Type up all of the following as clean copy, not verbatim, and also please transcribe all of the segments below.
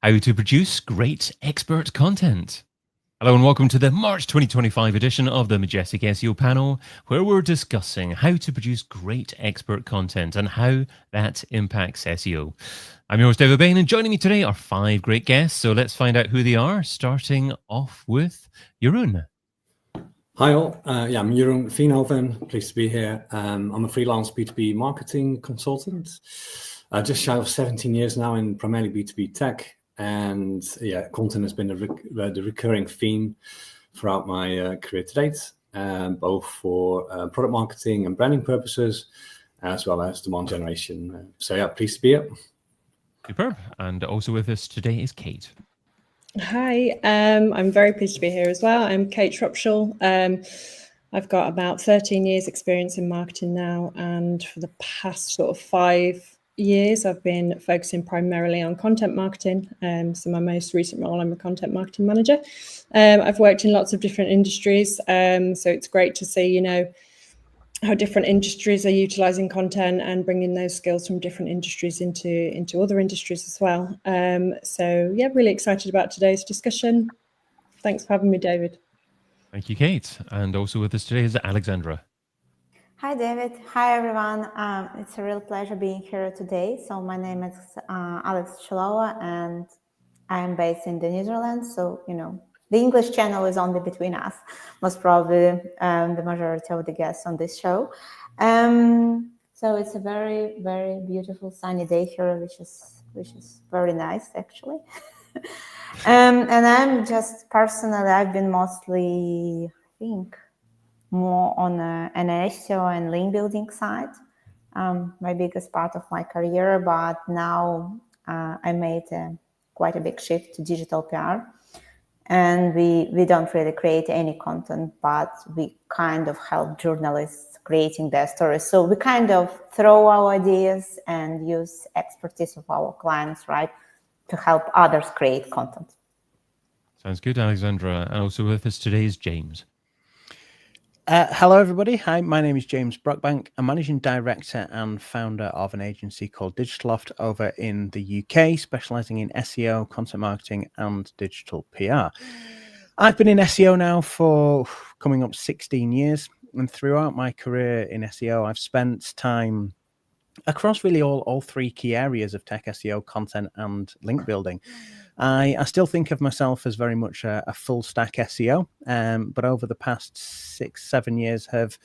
How to produce great expert content. Hello and welcome to the March 2025 edition of the Majestic SEO panel, where we're discussing how to produce great expert content and how that impacts SEO. I'm your host, Bain, and joining me today are 5 great guests. So let's find out who they are, starting off with Jeroen. Hi all, I'm Jeroen Veenhoven, pleased to be here. I'm a freelance B2B marketing consultant, just shy of 17 years now in primarily B2B tech. And content has been the recurring theme throughout my career to date, both for product marketing and branding purposes, as well as demand generation. Pleased to be here. Superb. And also with us today is Kate. Hi, I'm very pleased to be here as well. I'm Kate Shropshall. I've got about 13 years experience in marketing now, and for the past sort of 5 years, I've been focusing primarily on content marketing. So my most recent role, I'm a content marketing manager. I've worked in lots of different industries, so it's great to see, how different industries are utilising content and bringing those skills from different industries into other industries as well. Really excited about today's discussion. Thanks for having me, David. Thank you, Kate. And also with us today is Alexandra. Hi, David. Hi, everyone. It's a real pleasure being here today. So my name is Tachalova, and I'm based in the Netherlands. So, the English channel is only between us, most probably the majority of the guests on this show. So it's a very, very beautiful sunny day here, which is very nice, actually. And I'm just personally, I've been mostly, I think, more on an SEO and link building side, my biggest part of my career. But now I made quite a big shift to digital PR. And we don't really create any content, but we kind of help journalists creating their stories. So we kind of throw our ideas and use expertise of our clients, right, to help others create content. Sounds good, Alexandra. And also with us today is James. Hello, everybody. Hi, my name is James Brockbank. I'm managing director and founder of an agency called Digitaloft over in the UK, specializing in SEO, content marketing, and digital PR. I've been in SEO now for coming up 16 years, and throughout my career in SEO, I've spent time across really all 3 key areas of tech SEO, content, and link building. I still think of myself as very much a full stack SEO, but over the past 6-7 years have,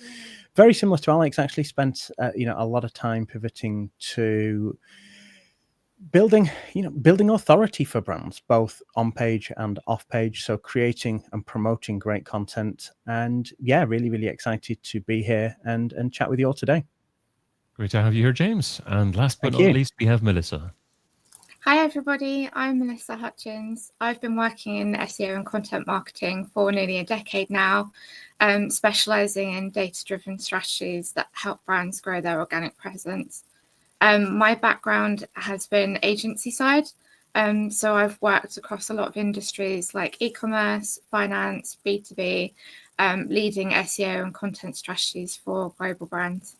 very similar to Alex, actually spent a lot of time pivoting to building authority for brands, both on page and off page. So creating and promoting great content, and really, really excited to be here and chat with you all today. Great to have you here, James. And last but not least, we have Mellisa. Hi, everybody. I'm Mellisa Hutchins. I've been working in SEO and content marketing for nearly a decade now, specializing in data-driven strategies that help brands grow their organic presence. My background has been agency side. So I've worked across a lot of industries like e-commerce, finance, B2B, leading SEO and content strategies for global brands.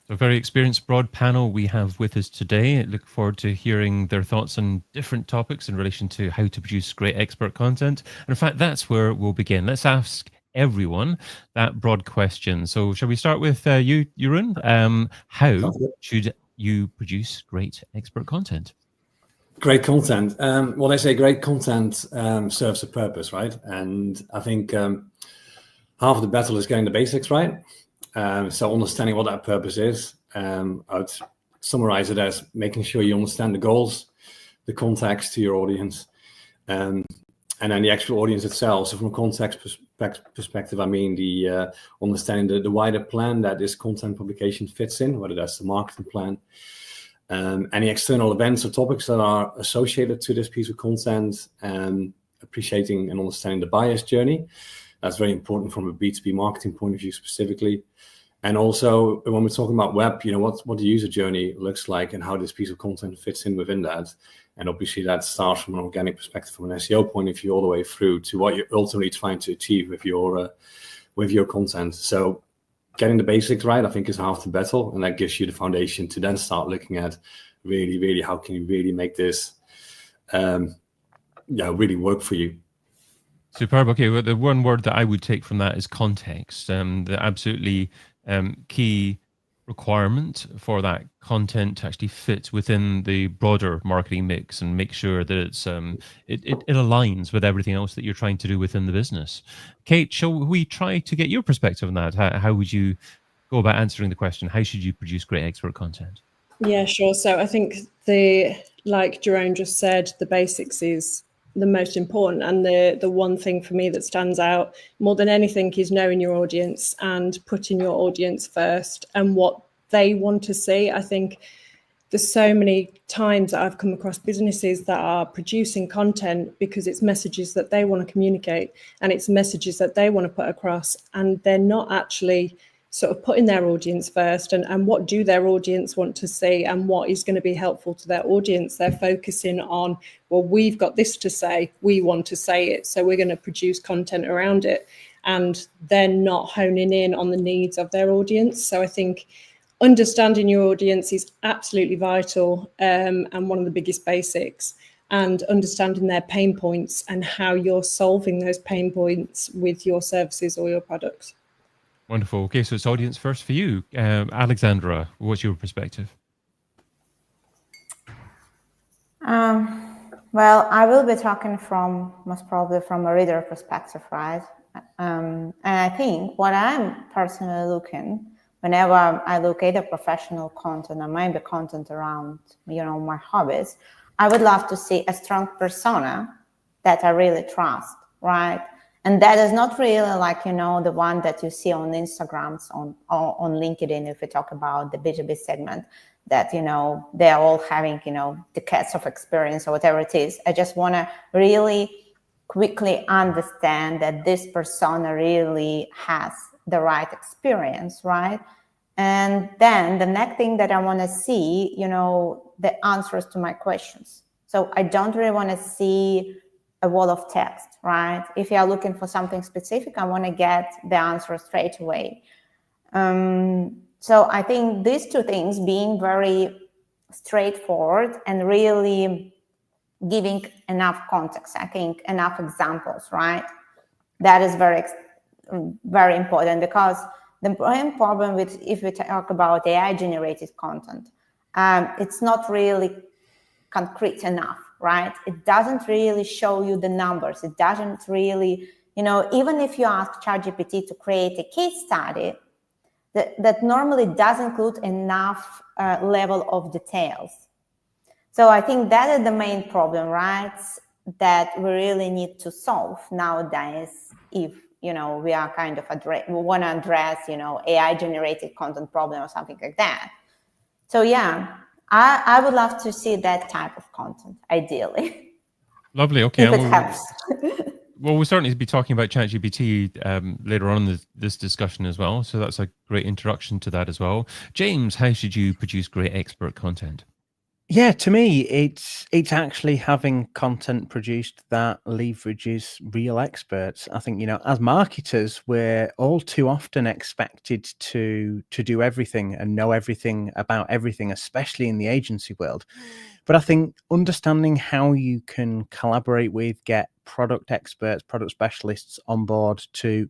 So a very experienced broad panel we have with us today. I look forward to hearing their thoughts on different topics in relation to how to produce great expert content. And in fact, that's where we'll begin. Let's ask everyone that broad question. So shall we start with you, Jeroen? How should you produce great expert content? Great content. Well, they say great content serves a purpose, right? And I think half of the battle is getting the basics right. So understanding what that purpose is, I would summarize it as making sure you understand the goals, the context to your audience, and then the actual audience itself. So from a context perspective, I mean the understanding the wider plan that this content publication fits in, whether that's the marketing plan, any external events or topics that are associated to this piece of content, appreciating and understanding the buyer's journey. That's very important from a B2B marketing point of view specifically. And also when we're talking about web, what the user journey looks like and how this piece of content fits in within that. And obviously that starts from an organic perspective, from an SEO point of view, all the way through to what you're ultimately trying to achieve with your content. So getting the basics right, I think, is half the battle. And that gives you the foundation to then start looking at really, really how can you really make this really work for you. Superb. Okay, well, the one word that I would take from that is context. The absolutely key requirement for that content to actually fit within the broader marketing mix and make sure that it's it aligns with everything else that you're trying to do within the business. Kate, shall we try to get your perspective on that? How would you go about answering the question? How should you produce great expert content? Yeah, sure. So I think like Jeroen just said, the basics is the most important, and the one thing for me that stands out more than anything is knowing your audience and putting your audience first and what they want to see. I think there's so many times that I've come across businesses that are producing content because it's messages that they want to communicate and it's messages that they want to put across, and they're not actually sort of putting their audience first and what do their audience want to see and what is going to be helpful to their audience. They're focusing on, well, we've got this to say, we want to say it, so we're going to produce content around it, and they're not honing in on the needs of their audience. So I think understanding your audience is absolutely vital, and one of the biggest basics, and understanding their pain points and how you're solving those pain points with your services or your products. Wonderful. Okay, so it's audience first for you. Alexandra, what's your perspective? Well, I will be talking most probably from a reader perspective, right? And I think what I'm personally looking, whenever I look at either professional content or maybe content around, my hobbies, I would love to see a strong persona that I really trust, right? And that is not really like, the one that you see on Instagrams, on LinkedIn, if we talk about the B2B segment, that, they're all having, decades of experience or whatever it is. I just want to really quickly understand that this persona really has the right experience, right? And then the next thing that I want to see, the answers to my questions. So I don't really want to see a wall of text, right? If you are looking for something specific, I want to get the answer straight away. So I think these two things, being very straightforward and really giving enough context, I think enough examples, right? That is very, very important, because the main problem with, if we talk about AI generated content, it's not really concrete enough, right? It doesn't really show you the numbers. It doesn't really, even if you ask ChatGPT to create a case study, that normally does include enough level of details. So I think that is the main problem, right? That we really need to solve nowadays if, we are kind of we want to address, AI generated content problem or something like that. So yeah, I would love to see that type of content, ideally. Lovely. Okay. If it helps. Well, we'll certainly be talking about ChatGPT later on in this discussion as well. So that's a great introduction to that as well. James, how should you produce great expert content? Yeah, to me, it's actually having content produced that leverages real experts. I think, as marketers, we're all too often expected to do everything and know everything about everything, especially in the agency world. But I think understanding how you can collaborate with, get product experts, product specialists on board to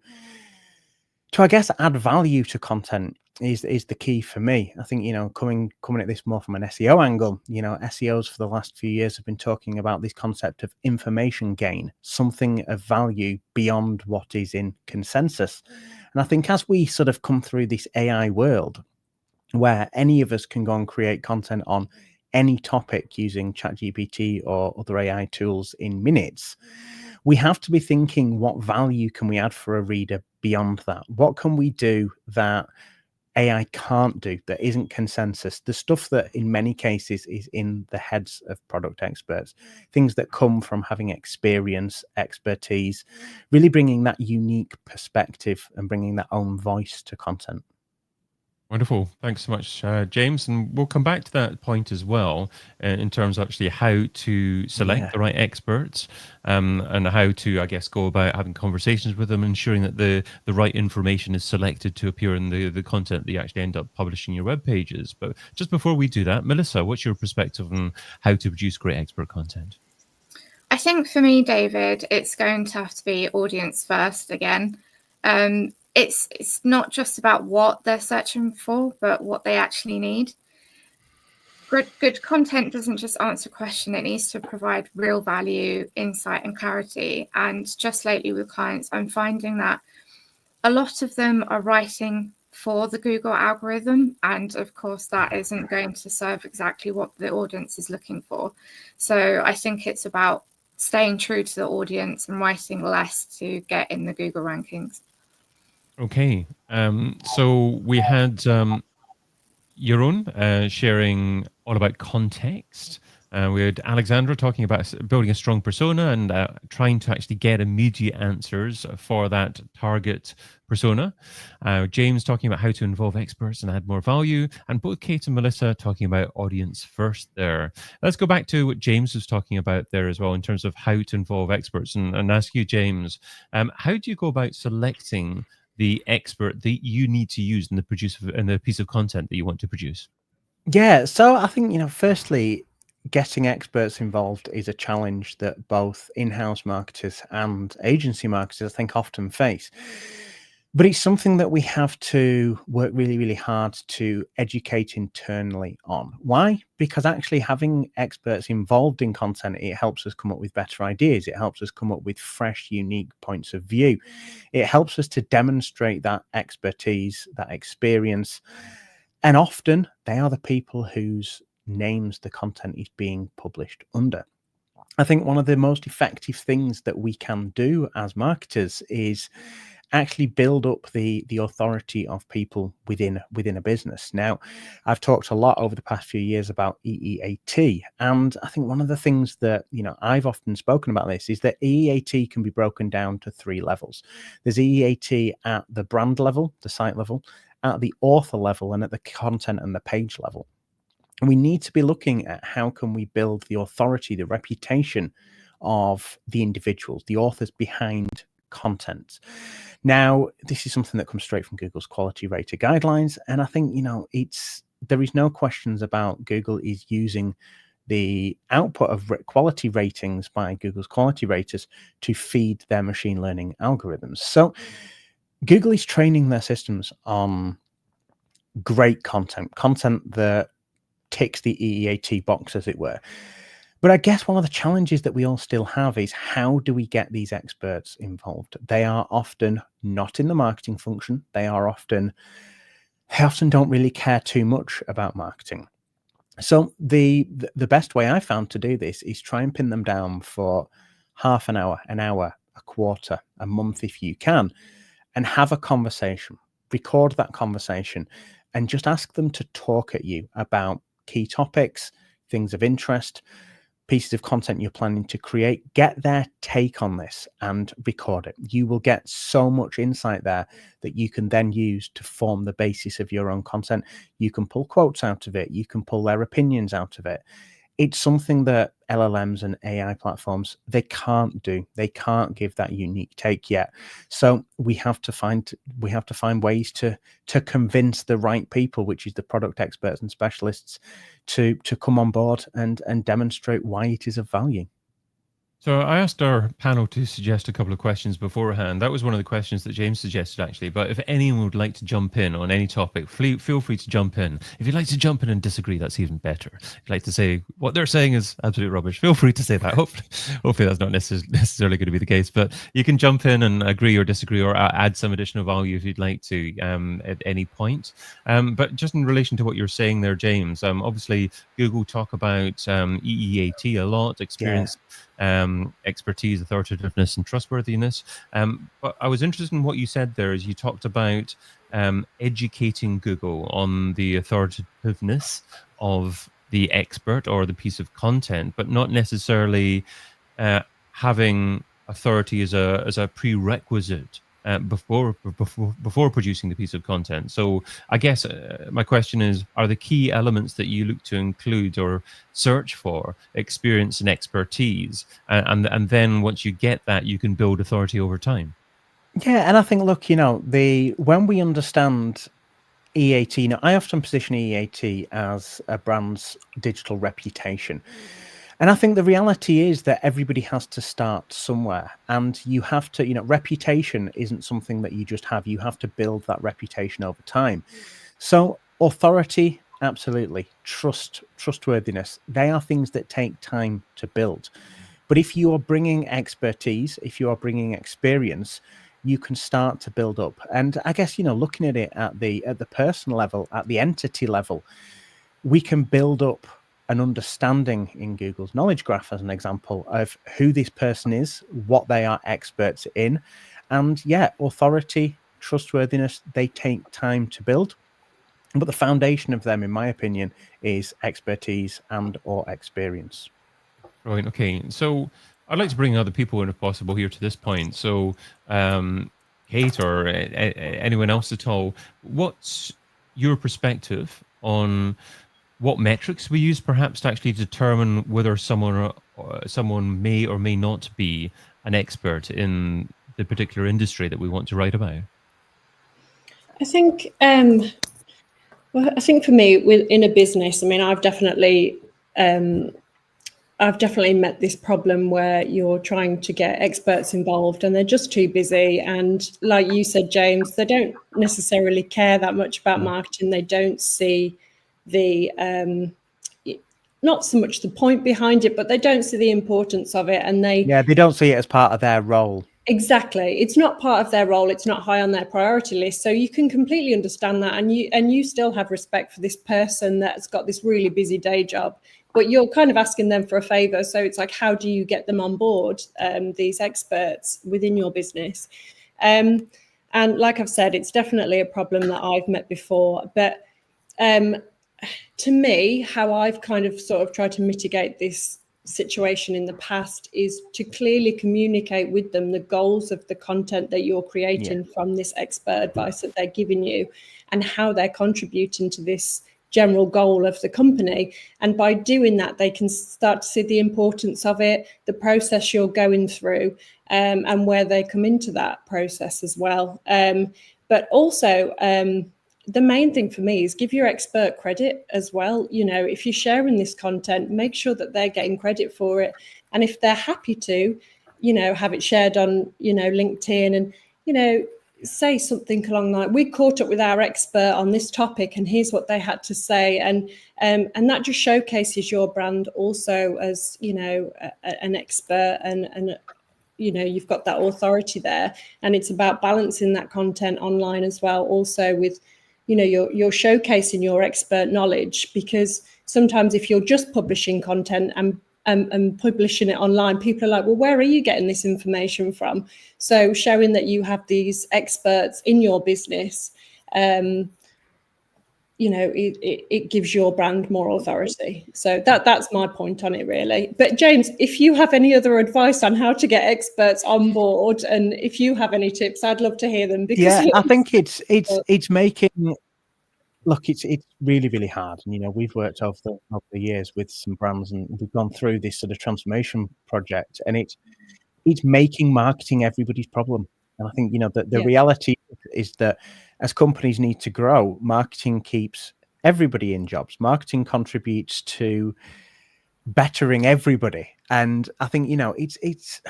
I guess, add value to content is the key for me. I think, coming at this more from an SEO angle, SEOs for the last few years have been talking about this concept of information gain, something of value beyond what is in consensus. And I think as we sort of come through this AI world, where any of us can go and create content on any topic using ChatGPT or other AI tools in minutes, we have to be thinking, what value can we add for a reader beyond that? What can we do that AI can't do, that isn't consensus? The stuff that in many cases is in the heads of product experts, things that come from having experience, expertise, really bringing that unique perspective and bringing that own voice to content. Wonderful. Thanks so much, James. And we'll come back to that point as well in terms of actually how to select the right experts and how to, I guess, go about having conversations with them, ensuring that the right information is selected to appear in the content that you actually end up publishing your web pages. But just before we do that, Mellisa, what's your perspective on how to produce great expert content? think for me, David, it's going to have to be audience first again. It's not just about what they're searching for, but what they actually need. Good content doesn't just answer a question, it needs to provide real value, insight and clarity. And just lately with clients, I'm finding that a lot of them are writing for the Google algorithm. And of course, that isn't going to serve exactly what the audience is looking for. So I think it's about staying true to the audience and writing less to get in the Google rankings. Okay. So we had Jeroen sharing all about context. We had Alexandra talking about building a strong persona and trying to actually get immediate answers for that target persona. James talking about how to involve experts and add more value. And both Kate and Mellisa talking about audience first there. Let's go back to what James was talking about there as well in terms of how to involve experts and ask you, James, how do you go about selecting the expert that you need to use in the piece of content that you want to produce? Yeah, so I think, firstly, getting experts involved is a challenge that both in-house marketers and agency marketers, I think, often face. But it's something that we have to work really, really hard to educate internally on. Why? Because actually having experts involved in content, it helps us come up with better ideas. It helps us come up with fresh, unique points of view. It helps us to demonstrate that expertise, that experience. And often they are the people whose names the content is being published under. I think one of the most effective things that we can do as marketers is actually build up the authority of people within a business. Now, I've talked a lot over the past few years about EEAT, and I think one of the things that I've often spoken about this is that EEAT can be broken down to 3 levels. There's EEAT at the brand level, the site level, at the author level, and at the content and the page level. And we need to be looking at how can we build the authority, the reputation of the individuals, the authors behind content. Now, this is something that comes straight from Google's quality rater guidelines. And I think, there is no questions about Google is using the output of quality ratings by Google's quality raters to feed their machine learning algorithms. So Google is training their systems on great content that ticks the EEAT box, as it were. But I guess one of the challenges that we all still have is how do we get these experts involved? They are often not in the marketing function. They often don't really care too much about marketing. So the best way I found to do this is try and pin them down for half an hour, a quarter, a month if you can, and have a conversation, record that conversation, and just ask them to talk at you about key topics, things of interest, pieces of content you're planning to create. Get their take on this and record it. You will get so much insight there that you can then use to form the basis of your own content. You can pull quotes out of it. You can pull their opinions out of it. It's something that LLMs and AI platforms, they can't do. They can't give that unique take yet. So we have to find ways to convince the right people, which is the product experts and specialists, to come on board and demonstrate why it is of value. So I asked our panel to suggest a couple of questions beforehand. That was one of the questions that James suggested, actually. But if anyone would like to jump in on any topic, feel free to jump in. If you'd like to jump in and disagree, that's even better. If you'd like to say what they're saying is absolute rubbish, feel free to say that. Hopefully that's not necessarily going to be the case. But you can jump in and agree or disagree or add some additional value if you'd like to at any point. But just in relation to what you're saying there, James, obviously Google talk about EEAT a lot, experience. Expertise, authoritativeness, and trustworthiness. But I was interested in what you said there as you talked about educating Google on the authoritativeness of the expert or the piece of content, but not necessarily having authority as a prerequisite before producing the piece of content. So I guess my question is, are the key elements that you look to include or search for experience and expertise, and then once you get that, you can build authority over time? Yeah, and I think, look, when we understand EEAT, I often position EEAT as a brand's digital reputation. And I think the reality is that everybody has to start somewhere, and you have to, reputation isn't something that you just have. You have to build that reputation over time. So authority, absolutely. Trustworthiness, they are things that take time to build. But if you are bringing expertise, if you are bringing experience, you can start to build up. And I guess, looking at it at the person level, at the entity level, we can build up an understanding in Google's knowledge graph, as an example, of who this person is, what they are experts in. And authority, trustworthiness, they take time to build. But the foundation of them, in my opinion, is expertise and or experience. Right. Okay. So I'd like to bring other people in, if possible, here to this point. So, Kate or anyone else at all, what's your perspective on what metrics we use, perhaps, to actually determine whether someone may or may not be an expert in the particular industry that we want to write about? I think, I think for me, in a business, I mean, I've definitely met this problem where you're trying to get experts involved and they're just too busy. And like you said, James, they don't necessarily care that much about marketing. They don't see the not so much the point behind it, but they don't see the importance of it. And they don't see it as part of their role. Exactly. It's not part of their role. It's not high on their priority list. So you can completely understand that. And you still have respect for this person that's got this really busy day job, but you're kind of asking them for a favor. So it's like, how do you get them on board, these experts within your business? And like I've said, it's definitely a problem that I've met before. But to me, how I've kind of sort of tried to mitigate this situation in the past is to clearly communicate with them the goals of the content that you're creating from this expert advice that they're giving you, and how they're contributing to this general goal of the company. And by doing that, they can start to see the importance of it, the process you're going through, and where they come into that process as well. But also, the main thing for me is give your expert credit as well. If you're sharing this content, make sure that they're getting credit for it. And if they're happy to, have it shared on, LinkedIn, and, say something along like, we caught up with our expert on this topic and here's what they had to say. And that just showcases your brand also as, an expert, and you've got that authority there. And it's about balancing that content online as well, also with, you're showcasing your expert knowledge, because sometimes if you're just publishing content and publishing it online, people are like, well, where are you getting this information from? So showing that you have these experts in your business, it gives your brand more authority. So that's my point on it, really. But James, if you have any other advice on how to get experts on board, and if you have any tips, I'd love to hear them. Because I think it's making. Look, it's really, really hard. And, we've worked over the years with some brands, and we've gone through this sort of transformation project, and it's making marketing everybody's problem. And I think, the reality is that as companies need to grow, marketing keeps everybody in jobs. Marketing contributes to bettering everybody. And I think, it's,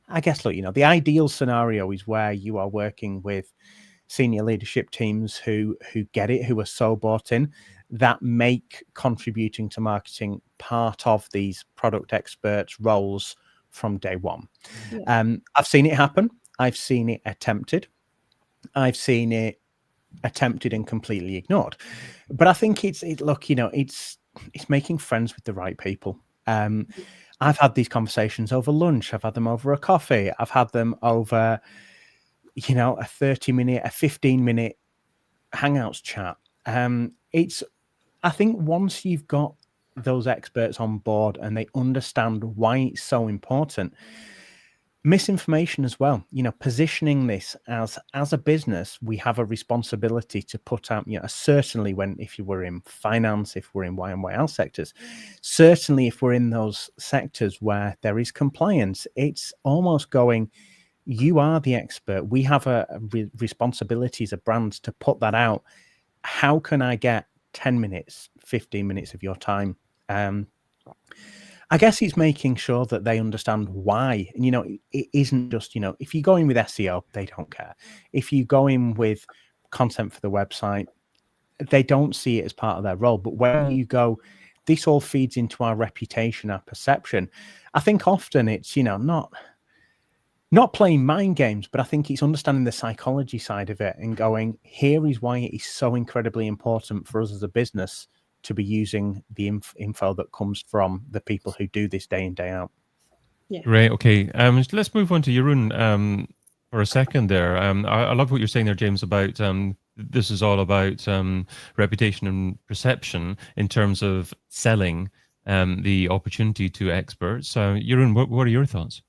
I guess, look, the ideal scenario is where you are working with senior leadership teams who get it, who are so bought in, that make contributing to marketing part of these product experts roles from day one. I've seen it happen. I've seen it attempted. I've seen it attempted and completely ignored. But I think it's making friends with the right people. I've had these conversations over lunch. I've had them over a coffee. I've had them over a 30-minute, a 15-minute Hangouts chat. I think once you've got those experts on board and they understand why it's so important, misinformation as well, positioning this as a business, we have a responsibility to put out, certainly if you were in finance, if we're in YMYL sectors, certainly if we're in those sectors where there is compliance, it's almost going, you are the expert. We have a responsibility as a brand to put that out. How can I get 10 minutes, 15 minutes of your time? I guess it's making sure that they understand why. And, it isn't just, if you go in with SEO, they don't care. If you go in with content for the website, they don't see it as part of their role. But when you go, this all feeds into our reputation, our perception. I think often it's, not playing mind games, but I think it's understanding the psychology side of it and going, here is why it is so incredibly important for us as a business to be using the info that comes from the people who do this day in, day out. Yeah. Great. Okay. Let's move on to Jeroen for a second there. I love what you're saying there, James, about this is all about reputation and perception in terms of selling the opportunity to experts. Jeroen, what are your thoughts?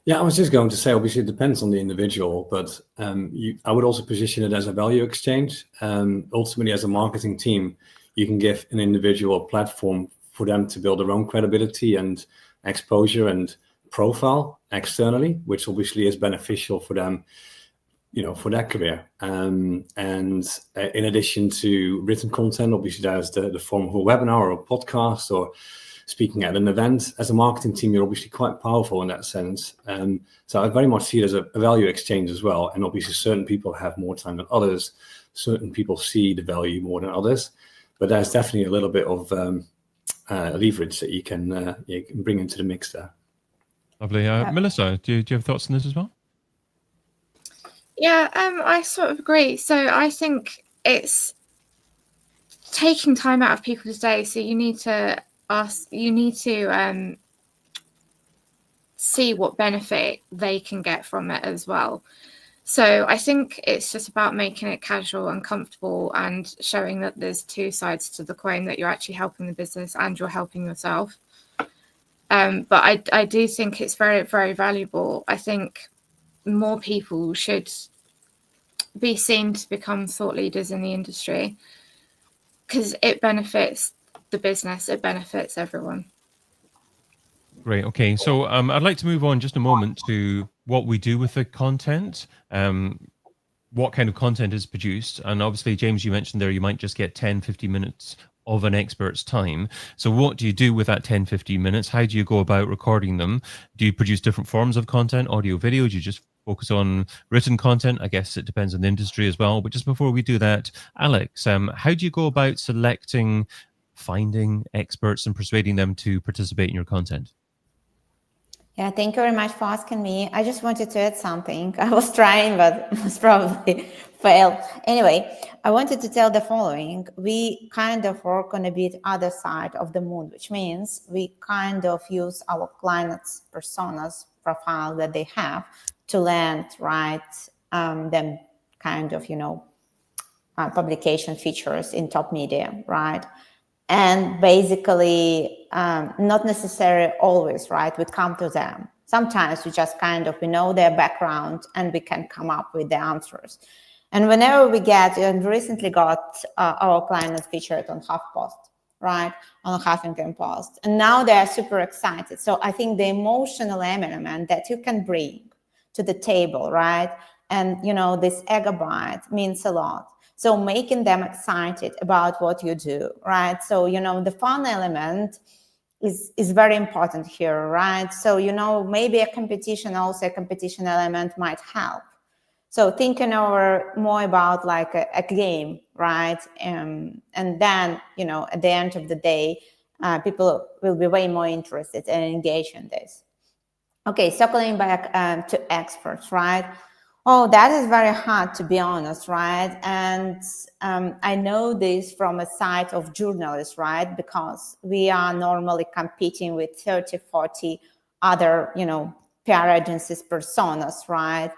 Yeah, I was just going to say, obviously, it depends on the individual, but I would also position it as a value exchange. Ultimately, as a marketing team, you can give an individual a platform for them to build their own credibility and exposure and profile externally, which obviously is beneficial for them, for their career. And in addition to written content, obviously, there's the form of a webinar or a podcast or speaking at an event. As a marketing team, you're obviously quite powerful in that sense. So I very much see it as a value exchange as well. And obviously, certain people have more time than others. Certain people see the value more than others. But there's definitely a little bit of leverage that you can bring into the mix there. Lovely. Mellisa, do you have thoughts on this as well? Yeah, I sort of agree. So I think it's taking time out of people's day. So you need to see what benefit they can get from it as well. So I think it's just about making it casual and comfortable and showing that there's two sides to the coin, that you're actually helping the business and you're helping yourself. But I do think it's very, very valuable. I think more people should be seen to become thought leaders in the industry because it benefits the business, it benefits everyone. Great. Okay. So I'd like to move on just a moment to what we do with the content, what kind of content is produced. And obviously, James, you mentioned there you might just get 10, 15 minutes of an expert's time. So what do you do with that 10, 15 minutes? How do you go about recording them? Do you produce different forms of content, audio, video? Do you just focus on written content? I guess it depends on the industry as well. But just before we do that, Alex, how do you go about selecting, finding experts and persuading them to participate in your content? Yeah, thank you very much for asking me. I just wanted to add something. I was trying, but most probably failed. Anyway, I wanted to tell the following. We kind of work on a bit other side of the moon, which means we kind of use our clients' personas profile that they have to land, right, them kind of, publication features in top media, right? And basically, not necessarily always, right? We come to them. Sometimes we just we know their background and we can come up with the answers. And whenever we and recently got our clients featured on HuffPost, right? On Huffington Post. And now they are super excited. So I think the emotional element that you can bring to the table, right? And, this gigabyte means a lot. So making them excited about what you do, right? So, the fun element is very important here, right? So, maybe a competition element might help. So thinking over more about like a game, right? And then, at the end of the day, people will be way more interested and engaged in this. Okay, circling back to experts, right? Oh, that is very hard, to be honest, right? And I know this from a side of journalists, right? Because we are normally competing with 30, 40 other, PR agencies personas, right?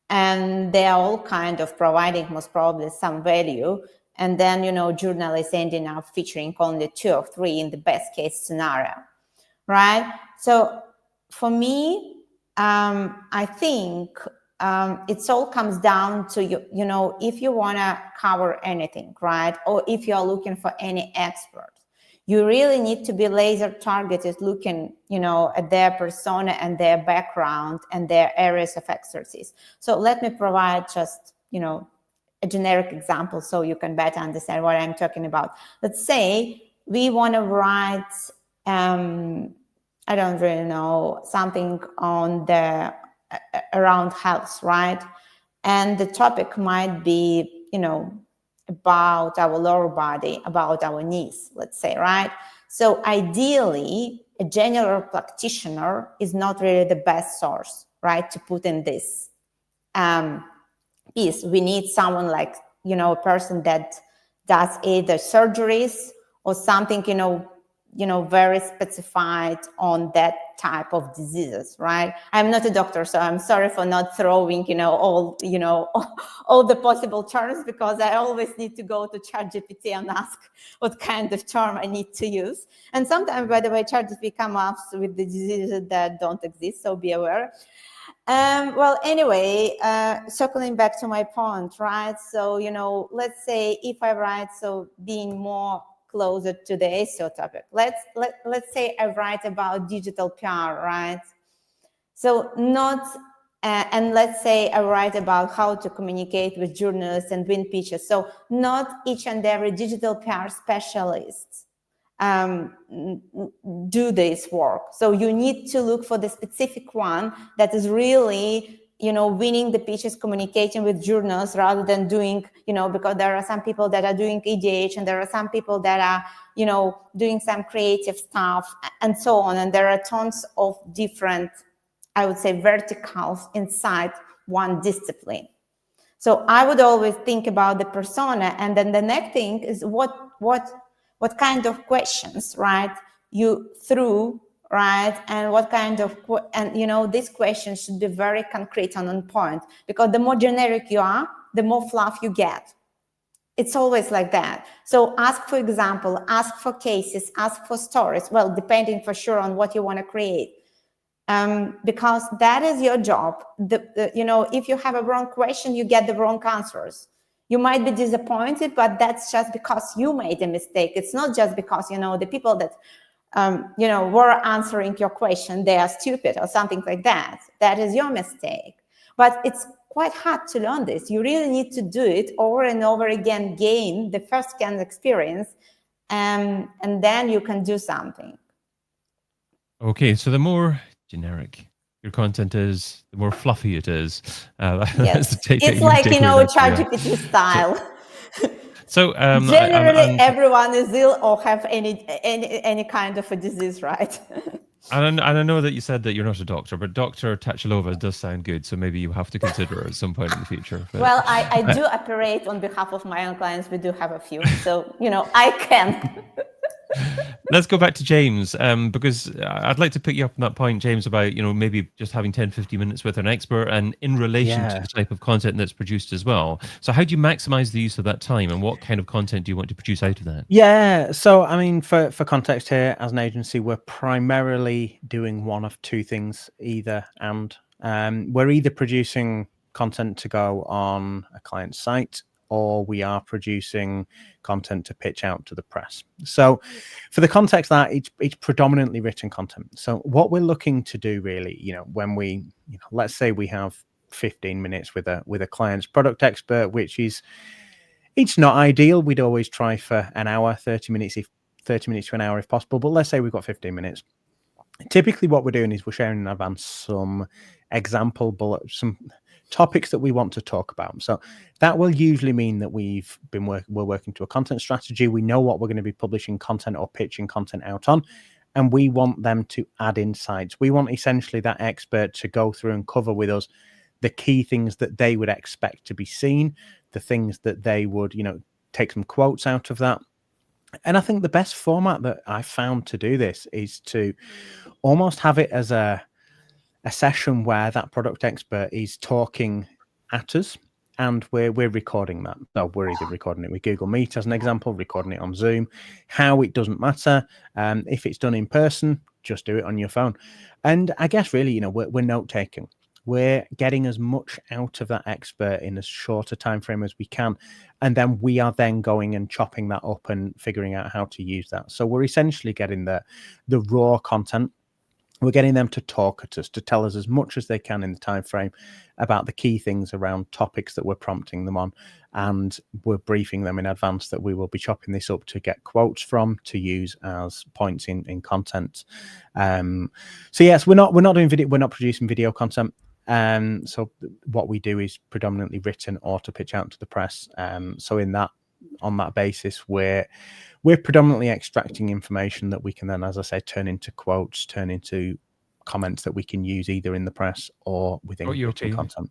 And they are all kind of providing most probably some value. And then, journalists ending up featuring only 2 or 3 in the best case scenario, right? So for me, I think it all comes down to, if you want to cover anything, right? Or if you're looking for any expert, you really need to be laser targeted looking, at their persona and their background and their areas of expertise. So let me provide just, a generic example so you can better understand what I'm talking about. Let's say we want to write I don't really know, something on the around health, right? And the topic might be, about our lower body, about our knees, let's say, right? So ideally, a general practitioner is not really the best source, right, to put in this piece. We need someone like, a person that does either surgeries or something, very specified on that type of diseases, right? I'm not a doctor, so I'm sorry for not throwing, all the possible terms, because I always need to go to ChatGPT and ask what kind of term I need to use. And sometimes, by the way, ChatGPT comes up with the diseases that don't exist, so be aware. Well, anyway, circling back to my point, right? So, let's say if I write, so being more closer to the SEO topic, let's say I write about digital PR, right? So and let's say I write about how to communicate with journalists and win pitches. So not each and every digital PR specialist do this work. So you need to look for the specific one that is really, winning the pitches, communicating with journalists, rather than doing, because there are some people that are doing EDH, and there are some people that are, doing some creative stuff and so on. And there are tons of different, I would say, verticals inside one discipline. So I would always think about the persona, and then the next thing is what kind of questions, right, you threw, right, and what kind of, and these questions should be very concrete and on point, because the more generic you are, the more fluff you get. It's always like that. So ask for example, ask for cases, ask for stories, well, depending for sure on what you want to create. Because that is your job. If you have a wrong question, you get the wrong answers. You might be disappointed, but that's just because you made a mistake. It's not just because, the people that, were answering your question, they are stupid or something like that. That is your mistake. But it's quite hard to learn this. You really need to do it over and over again, gain the first-hand experience, and then you can do something. Okay, so the more generic your content is, the more fluffy it is. Yes, it's like, ChatGPT style. So generally, everyone is ill or have any kind of a disease, right? And I know that you said that you're not a doctor, but Dr. Tachalova does sound good, so maybe you have to consider her at some point in the future. But, well, I do operate on behalf of my own clients. We do have a few, so I can. Let's go back to James, because I'd like to pick you up on that point, James, about maybe just having 10-15 minutes with an expert, and in relation to the type of content that's produced as well. So how do you maximize the use of that time, and what kind of content do you want to produce out of that? Yeah, so I mean, for context here, as an agency, we're primarily doing one of two things, either and. We're either producing content to go on a client's site, or we are producing content to pitch out to the press. So for the context that it's predominantly written content. So what we're looking to do really, when we, let's say we have 15 minutes with a client's product expert, which is, it's not ideal. We'd always try for an hour, 30 minutes to an hour if possible. But let's say we've got 15 minutes. Typically what we're doing is we're sharing in advance some example bullets, some topics that we want to talk about. So that will usually mean that we're working to a content strategy. We know what we're going to be publishing content or pitching content out on, and we want them to add insights. We want essentially that expert to go through and cover with us the key things that they would expect to be seen, the things that they would, take some quotes out of that. And I think the best format that I found to do this is to almost have it as a session where that product expert is talking at us, and we're recording that. So we're either recording it with Google Meet as an example, recording it on Zoom. How, it doesn't matter. If it's done in person, just do it on your phone. And I guess really, we're note taking. We're getting as much out of that expert in as short a time frame as we can, and then we are then going and chopping that up and figuring out how to use that. So we're essentially getting the raw content. We're getting them to talk at us, to tell us as much as they can in the time frame about the key things around topics that we're prompting them on, and we're briefing them in advance that we will be chopping this up to get quotes from to use as points in content. So yes, we're not doing video, we're not producing video content. So what we do is predominantly written or to pitch out to the press. So on that basis, we're predominantly extracting information that we can then, as I say, turn into quotes, turn into comments that we can use either in the press or within written content.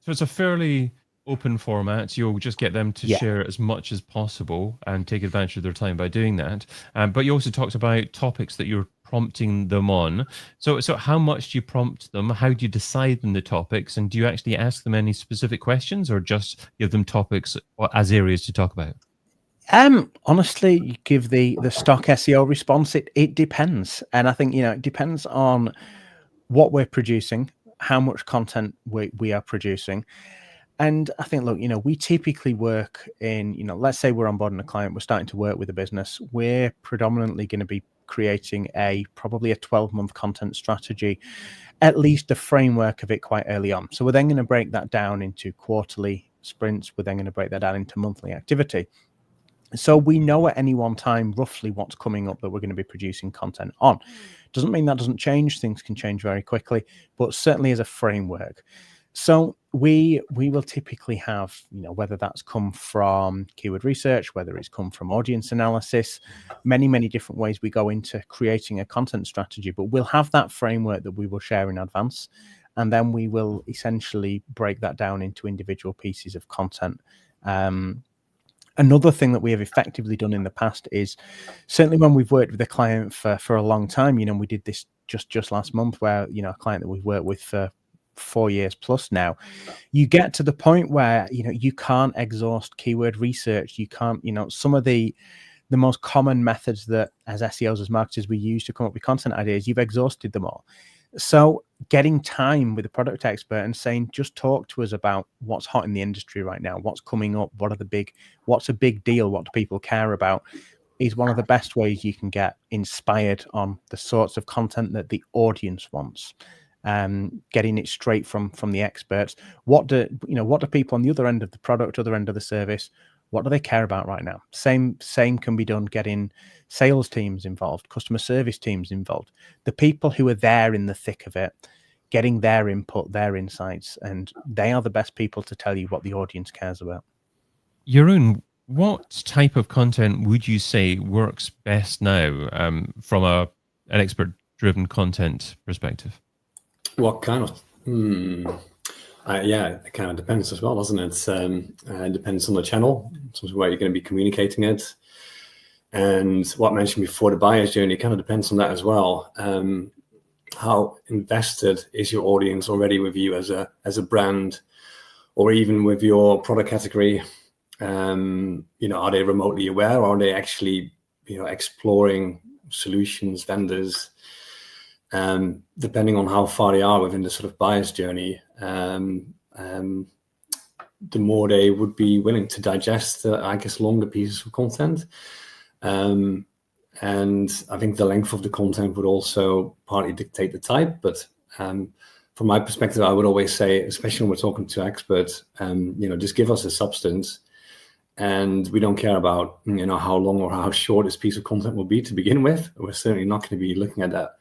So it's a fairly open format. You'll just get them to share as much as possible and take advantage of their time by doing that. But you also talked about topics that you're prompting them on. So how much do you prompt them? How do you decide on the topics? And do you actually ask them any specific questions, or just give them topics as areas to talk about? Honestly, you give the stock SEO response. It depends, and I think it depends on what we're producing, how much content we are producing, and I think we typically work in let's say we're onboarding a client, we're starting to work with a business, we're predominantly going to be creating probably a 12-month content strategy, at least a framework of it quite early on. So we're then going to break that down into quarterly sprints. We're then going to break that down into monthly activity. So we know at any one time roughly what's coming up that we're going to be producing content on. Doesn't mean that doesn't change. Things can change very quickly, but certainly as a framework. So we will typically have, whether that's come from keyword research, whether it's come from audience analysis, many different ways we go into creating a content strategy, but we'll have that framework that we will share in advance. And then we will essentially break that down into individual pieces of content. Another thing that we have effectively done in the past is, certainly when we've worked with a client for a long time, we did this just last month where, a client that we've worked with for 4 years plus now, you get to the point where, you can't exhaust keyword research. You can't, some of the most common methods that as SEOs, as marketers, we use to come up with content ideas, you've exhausted them all. So getting time with a product expert and saying, just talk to us about what's hot in the industry right now, what's coming up, what's a big deal, what do people care about, is one of the best ways you can get inspired on the sorts of content that the audience wants. Getting it straight from the experts. What do people on the other end of the product, other end of the service, what do they care about right now? Same can be done getting sales teams involved, customer service teams involved, the people who are there in the thick of it, getting their input, their insights, and they are the best people to tell you what the audience cares about. Jeroen, what type of content would you say works best now from an expert-driven content perspective? What kind of? It kind of depends as well, doesn't it? It depends on the channel, where you're going to be communicating it. And what I mentioned before, the buyer's journey, kind of depends on that as well. How invested is your audience already with you as a brand, or even with your product category? Are they remotely aware, or are they actually, exploring solutions, vendors? Depending on how far they are within the sort of buyer's journey, the more they would be willing to digest, longer pieces of content. And I think the length of the content would also partly dictate the type. But from my perspective, I would always say, especially when we're talking to experts, just give us a substance, and we don't care about, how long or how short this piece of content will be to begin with. We're certainly not going to be looking at that,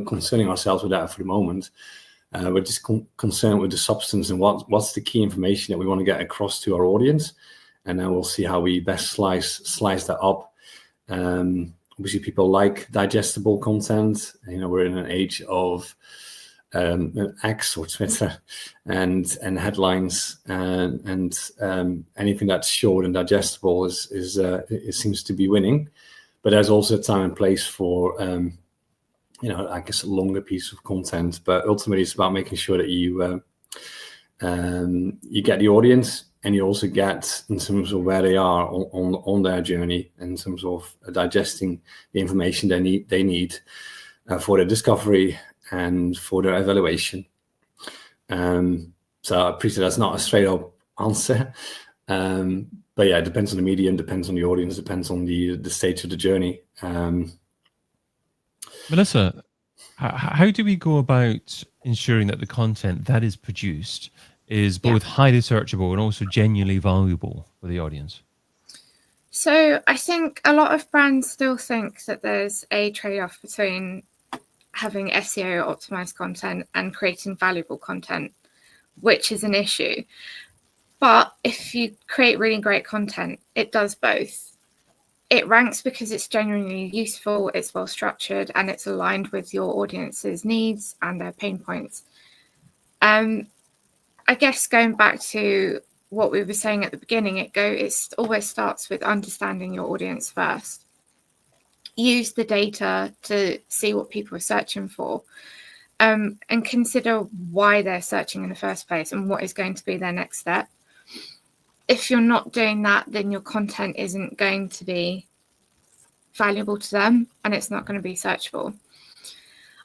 concerning ourselves with that for the moment. We're just concerned with the substance and what's the key information that we want to get across to our audience, and then we'll see how we best slice that up. Obviously, people like digestible content. We're in an age of X or Twitter and headlines, and anything that's short and digestible it seems to be winning. But there's also a time and place for a longer piece of content. But ultimately, it's about making sure that you get the audience, and you also get in terms of where they are on their journey, in terms of digesting the information they need for their discovery and for their evaluation. So I appreciate that's not a straight up answer. But yeah, it depends on the medium, depends on the audience, depends on the stage of the journey. Mellisa, How do we go about ensuring that the content that is produced is both highly searchable and also genuinely valuable for the audience? So I think a lot of brands still think that there's a trade-off between having SEO optimized content and creating valuable content, which is an issue. But if you create really great content, it does both. It ranks because it's genuinely useful, it's well structured, and it's aligned with your audience's needs and their pain points. I guess going back to what we were saying at the beginning, it always starts with understanding your audience first. Use the data to see what people are searching for, and consider why they're searching in the first place and what is going to be their next step. If you're not doing that, then your content isn't going to be valuable to them and it's not going to be searchable.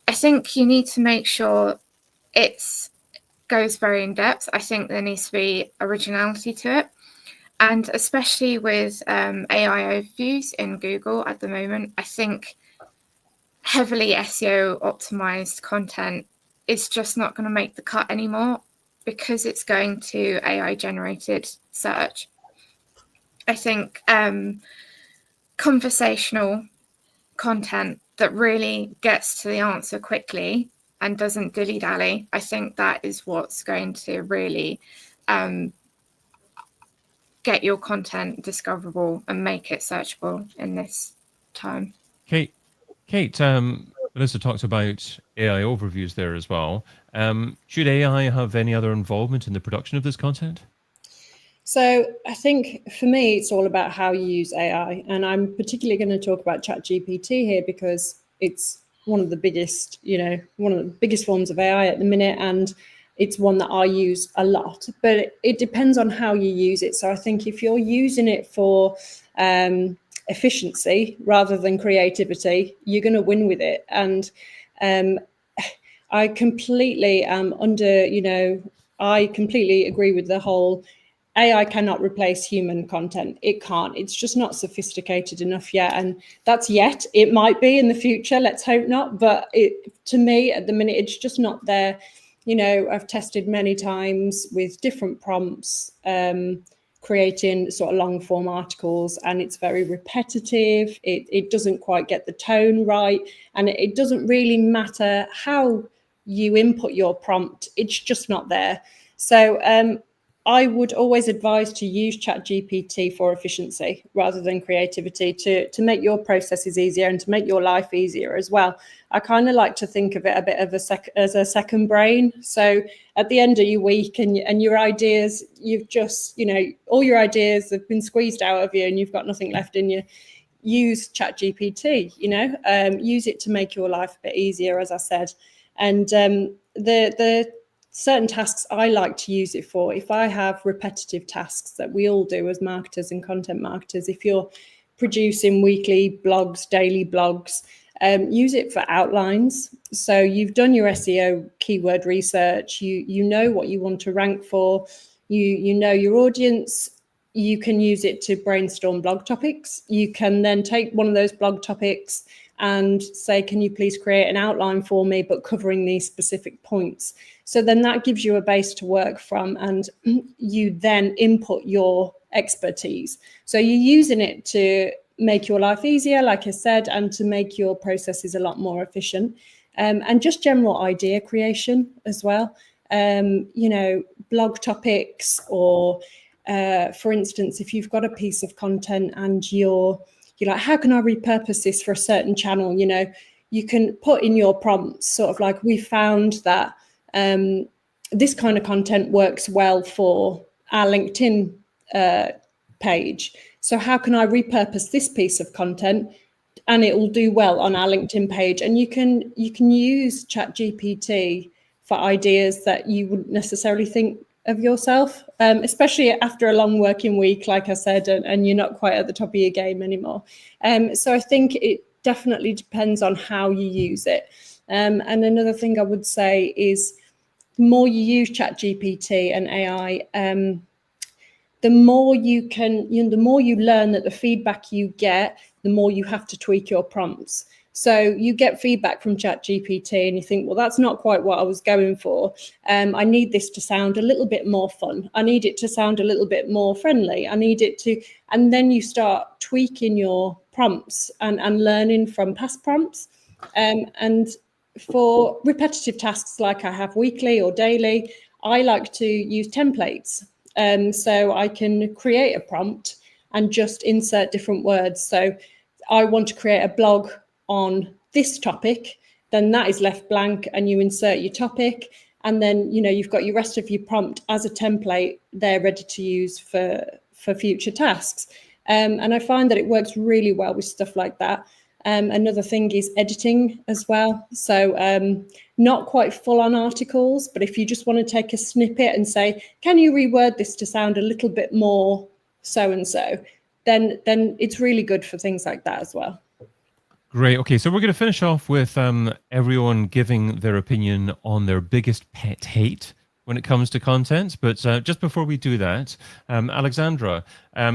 I think you need to make sure it goes very in depth. I think there needs to be originality to it. And especially with AI overviews in Google at the moment, I think heavily SEO optimized content is just not going to make the cut anymore because it's going to AI generated search. I think conversational content that really gets to the answer quickly and doesn't dilly-dally, I think that is what's going to really get your content discoverable and make it searchable in this time. Kate, Mellisa talked about AI overviews there as well. Should AI have any other involvement in the production of this content? So I think for me, it's all about how you use AI. And I'm particularly going to talk about ChatGPT here because it's one of the biggest, one of the biggest forms of AI at the minute. And it's one that I use a lot, but it depends on how you use it. So I think if you're using it for efficiency rather than creativity, you're going to win with it. And I completely I completely agree with the whole AI cannot replace human content. It can't. It's just not sophisticated enough yet. And that's yet. It might be in the future. Let's hope not. But to me, at the minute, it's just not there. I've tested many times with different prompts, creating sort of long form articles, and it's very repetitive. It doesn't quite get the tone right. And it doesn't really matter how you input your prompt. It's just not there. So I would always advise to use ChatGPT for efficiency rather than creativity to make your processes easier and to make your life easier as well. I kind of like to think of it a bit of as a second brain. So at the end of your week and your ideas, you've just, all your ideas have been squeezed out of you and you've got nothing left in you. Use ChatGPT, use it to make your life a bit easier, as I said. And the certain tasks I like to use it for, if I have repetitive tasks that we all do as marketers and content marketers, if you're producing weekly blogs, daily blogs, use it for outlines. So you've done your SEO keyword research, you know what you want to rank for, you know your audience, you can use it to brainstorm blog topics. You can then take one of those blog topics and say, can you please create an outline for me, but covering these specific points? So then that gives you a base to work from, and you then input your expertise. So you're using it to make your life easier, like I said, and to make your processes a lot more efficient. And just general idea creation as well. Blog topics, or for instance, if you've got a piece of content and you're like, how can I repurpose this for a certain channel? You can put in your prompts, sort of like, we found that this kind of content works well for our LinkedIn page. So how can I repurpose this piece of content and it will do well on our LinkedIn page? And you can use ChatGPT for ideas that you wouldn't necessarily think of yourself, especially after a long working week, like I said, and you're not quite at the top of your game anymore. So I think it definitely depends on how you use it. And another thing I would say is, the more you use ChatGPT and AI, the more you can, the more you learn that the feedback you get, the more you have to tweak your prompts. So you get feedback from ChatGPT and you think, well, that's not quite what I was going for. I need this to sound a little bit more fun. I need it to sound a little bit more friendly. I need it to, and then you start tweaking your prompts and learning from past prompts. And for repetitive tasks like I have weekly or daily, I like to use templates. So I can create a prompt and just insert different words. So I want to create a blog on this topic, then that is left blank and you insert your topic. And then, you've got your rest of your prompt as a template there ready to use for future tasks. And I find that it works really well with stuff like that. Another thing is editing as well. So not quite full on articles, but if you just want to take a snippet and say, can you reword this to sound a little bit more so-and-so, then it's really good for things like that as well. Great. Okay, so we're going to finish off with everyone giving their opinion on their biggest pet hate when it comes to content. But just before we do that, Alexandra,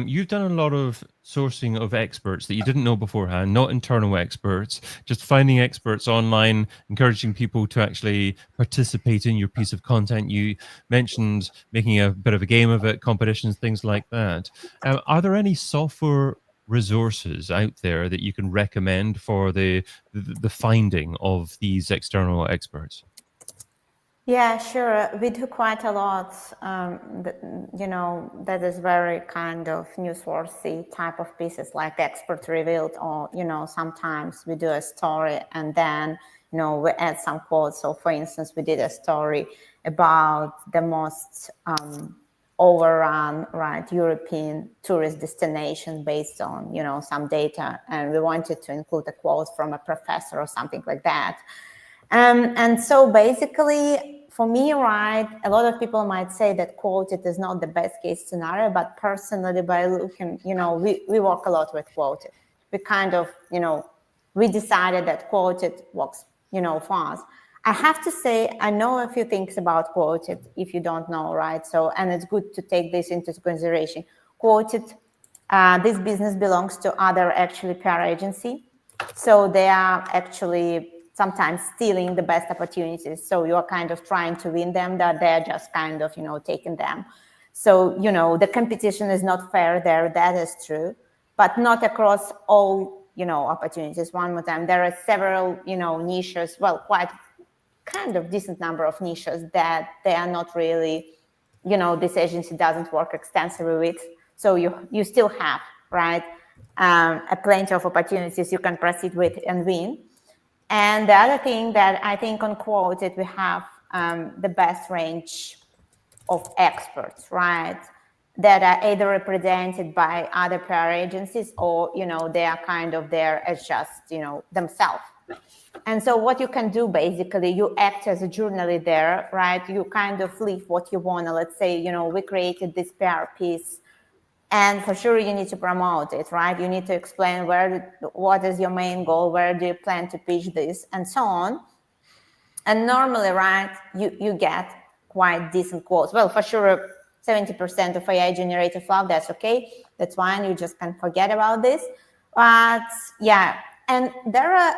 you've done a lot of sourcing of experts that you didn't know beforehand, not internal experts, just finding experts online, encouraging people to actually participate in your piece of content. You mentioned making a bit of a game of it, competitions, things like that. Are there any software resources out there that you can recommend for the finding of these external experts? Yeah, sure. We do quite a lot. That is very kind of newsworthy type of pieces, like Expert Revealed, or sometimes we do a story and then we add some quotes. So, for instance, we did a story about the most overrun European tourist destination based on some data, and we wanted to include a quote from a professor or something like that. And so basically, for me, a lot of people might say that quoted is not the best case scenario, but personally, by looking, we work a lot with quoted. We kind of, we decided that quoted works, for us. I have to say, I know a few things about quoted, if you don't know, right? So, and it's good to take this into consideration. Quoted, this business belongs to other actually PR agency. So they are actually sometimes stealing the best opportunities. So you're kind of trying to win them, that they're just kind of, taking them. So, the competition is not fair there. That is true, but not across all, opportunities. One more time, there are several, niches, well, quite kind of decent number of niches that they are not really, this agency doesn't work extensively with. So you still have, right, a plenty of opportunities you can proceed with and win. And the other thing that I think on Quoted, we have the best range of experts, right, that are either represented by other PR agencies or, they are kind of there as just, themselves. And so what you can do, basically, you act as a journalist there, right? You kind of leave what you want to, let's say, we created this PR piece, and for sure you need to promote it, right? You need to explain what is your main goal, where do you plan to pitch this, and so on. And normally, right, you get quite decent quotes. Well, for sure, 70% of AI generated fluff, that's okay. That's fine. You just can forget about this. But yeah, and there are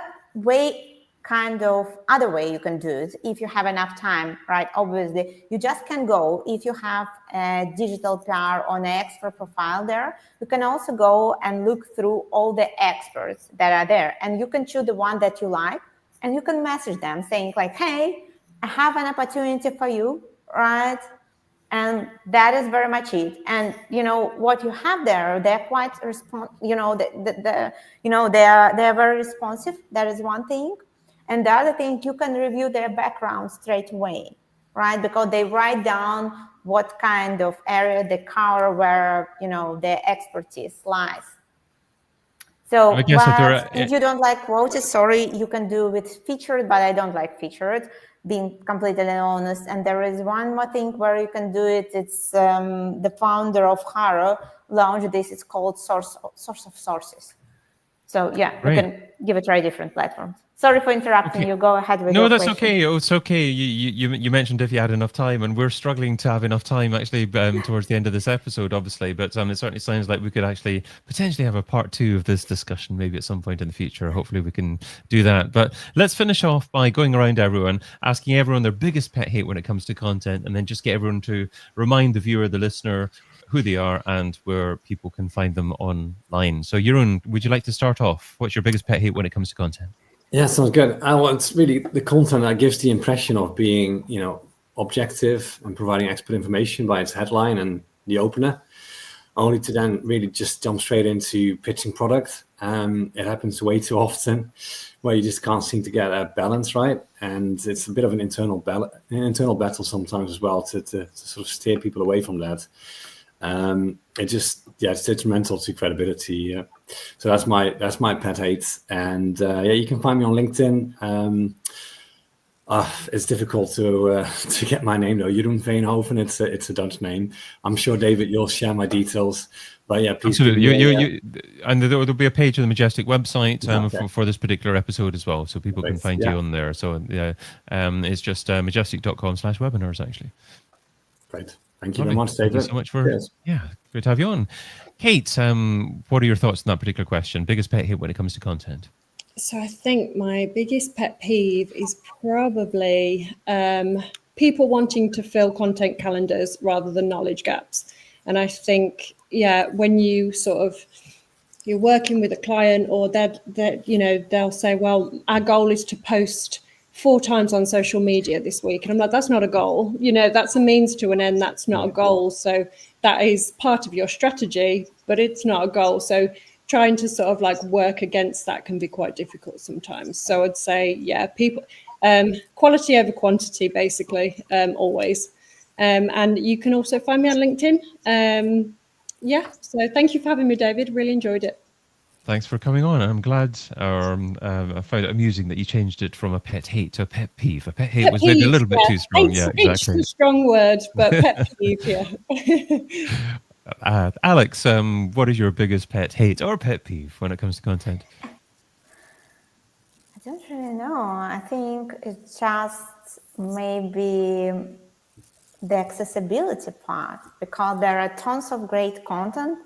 other way you can do it if you have enough time, right? Obviously, you just can go, if you have a digital PR on an expert profile there, you can also go and look through all the experts that are there, and you can choose the one that you like, and you can message them saying like, hey, I have an opportunity for you, right? And that is very much it. And what you have there, they're quite they're very responsive. That is one thing. And the other thing, you can review their background straight away, right? Because they write down what kind of area they cover, where their expertise lies. So, I guess if you don't like quoted, sorry, you can do with featured, but I don't like featured, being completely honest. And there is one more thing where you can do it. It's the founder of Haro launched this. It's called Source of Sources. So yeah, Great. you can give it a try different platforms. Sorry for interrupting Okay. you. Go ahead with No, your that's question. okay. Oh, it's okay. You mentioned if you had enough time, and we're struggling to have enough time actually towards the end of this episode, obviously. But it certainly sounds like we could actually potentially have a part 2 of this discussion, maybe at some point in the future. Hopefully, we can do that. But let's finish off by going around everyone, asking everyone their biggest pet hate when it comes to content, and then just get everyone to remind the viewer, the listener, who they are and where people can find them online. So, Jeroen, would you like to start off? What's your biggest pet hate when it comes to content? Yeah, sounds good. It's really the content that gives the impression of being, objective and providing expert information by its headline and the opener, only to then really just jump straight into pitching product. It happens way too often where you just can't seem to get a balance right, and it's a bit of an internal battle sometimes as well to sort of steer people away from that. It's detrimental to credibility. So that's my pet hate, and you can find me on LinkedIn. It's difficult to get my name though. Jeroen Veenhoven. It's a Dutch name. I'm sure David, you'll share my details. But yeah, please. Absolutely. And there'll be a page on the Majestic website Okay. for this particular episode as well, so people can find you on there. So it's just majestic.com/webinars actually. Great. Thank you very much, David. Thank you so much for great to have you on. Kate, what are your thoughts on that particular question? Biggest pet hate when it comes to content? So I think my biggest pet peeve is probably people wanting to fill content calendars rather than knowledge gaps. And I think, when you you're working with a client or that they'll say, well, our goal is to post 4 times on social media this week. And I'm like, that's not a goal. That's a means to an end. That's not a goal. So that is part of your strategy, but it's not a goal. So trying to work against that can be quite difficult sometimes. So I'd say, people, quality over quantity, basically, always. And you can also find me on LinkedIn. So thank you for having me, David. Really enjoyed it. Thanks for coming on. I'm glad, I found it amusing that you changed it from a pet hate to a pet peeve. A pet hate was maybe a little bit too strong. It's a strong word, but pet peeve, Alex, what is your biggest pet hate or pet peeve when it comes to content? I don't really know. I think it's just maybe the accessibility part, because there are tons of great content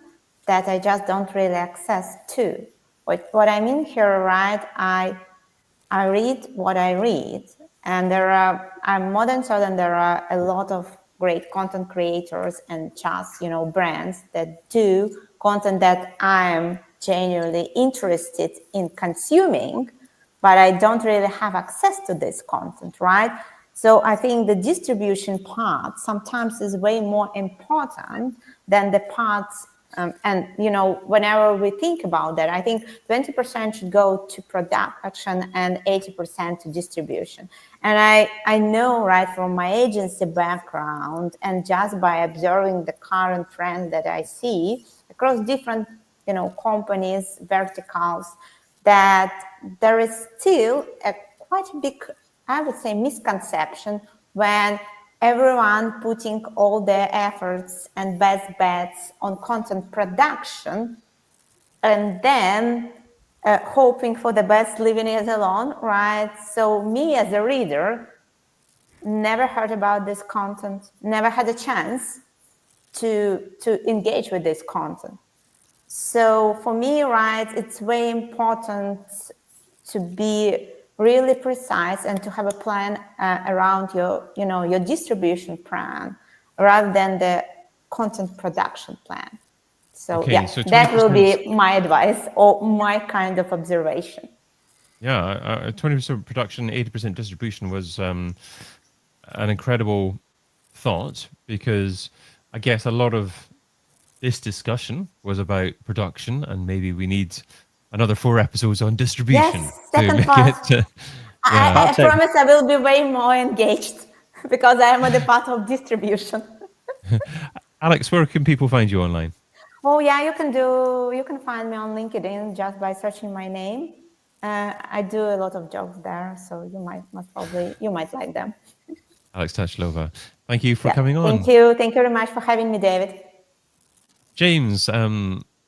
that I just don't really access to. What I mean here, right? I read what I read, and I'm more than certain there are a lot of great content creators and just, brands that do content that I'm genuinely interested in consuming, but I don't really have access to this content, right? So I think the distribution part sometimes is way more important than the parts. And, whenever we think about that, I think 20% should go to production and 80% to distribution. And I know, right, from my agency background and just by observing the current trend that I see across different, companies, verticals, that there is still a quite big, I would say, misconception when everyone putting all their efforts and best bets on content production and then hoping for the best, leaving it alone, right? So me as a reader, never heard about this content, never had a chance to engage with this content. So for me, right, it's very important to be really precise and to have a plan around your distribution plan rather than the content production plan. So so that will be my advice or my kind of observation. 20% production, 80% distribution was an incredible thought, because I guess a lot of this discussion was about production, and maybe we need another 4 episodes on distribution to make it. I promise I will be way more engaged because I am at the part of distribution. Alex, where can people find you online? Oh yeah, you can find me on LinkedIn just by searching my name. I do a lot of jobs there, so you might like them. Alex Tachalova, thank you for coming on. Thank you very much for having me, David. James,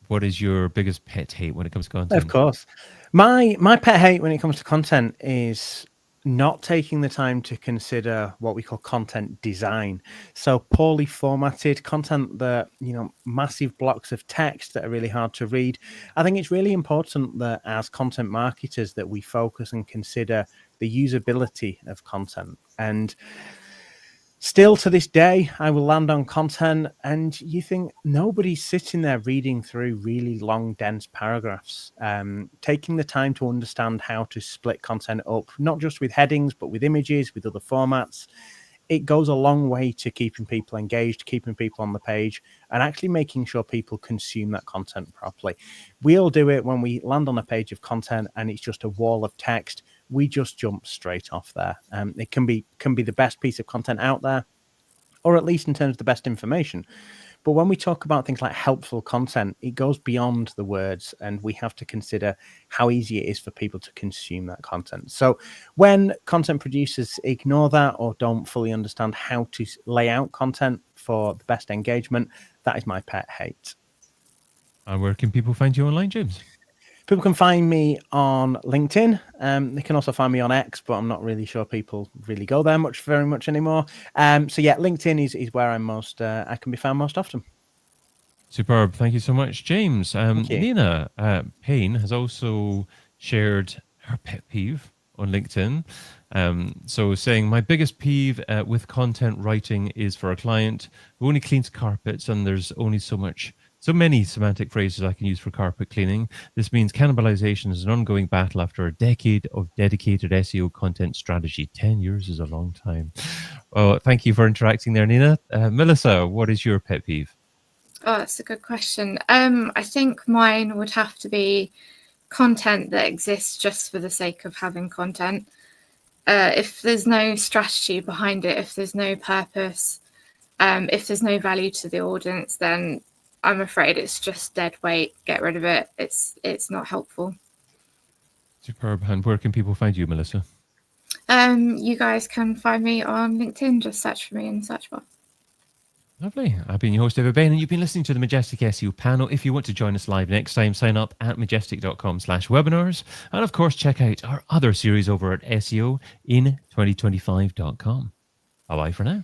what is your biggest pet hate when it comes to content? Of course. My pet hate when it comes to content is not taking the time to consider what we call content design. So poorly formatted content that, massive blocks of text that are really hard to read. I think it's really important that as content marketers that we focus and consider the usability of content. And still to this day, I will land on content and you think nobody's sitting there reading through really long, dense paragraphs, taking the time to understand how to split content up, not just with headings, but with images, with other formats. It goes a long way to keeping people engaged, keeping people on the page, and actually making sure people consume that content properly. We all do it when we land on a page of content and it's just a wall of text. We just jump straight off there. It can be the best piece of content out there, or at least in terms of the best information. But when we talk about things like helpful content, it goes beyond the words, and we have to consider how easy it is for people to consume that content. So when content producers ignore that or don't fully understand how to lay out content for the best engagement, that is my pet hate. And where can people find you online, James? People can find me on LinkedIn. They can also find me on X, but I'm not really sure people really go there very much anymore. So yeah, LinkedIn is where I'm I can be found most often. Superb. Thank you so much, James. Thank you. Nina Payne has also shared her pet peeve on LinkedIn. So saying, my biggest peeve with content writing is for a client who only cleans carpets, and there's only so many semantic phrases I can use for carpet cleaning. This means cannibalization is an ongoing battle after a decade of dedicated SEO content strategy. 10 years is a long time. Well, thank you for interacting there, Nina. Mellisa, what is your pet peeve? Oh, that's a good question. I think mine would have to be content that exists just for the sake of having content. If there's no strategy behind it, if there's no purpose, if there's no value to the audience, then I'm afraid it's just dead weight. Get rid of it. It's not helpful. Superb. And where can people find you, Mellisa? You guys can find me on LinkedIn. Just search for me in the search bar. Lovely. I've been your host, David Bain, and you've been listening to the Majestic SEO panel. If you want to join us live next time, sign up at majestic.com/webinars. And of course, check out our other series over at SEO in 2025.com. Bye-bye for now.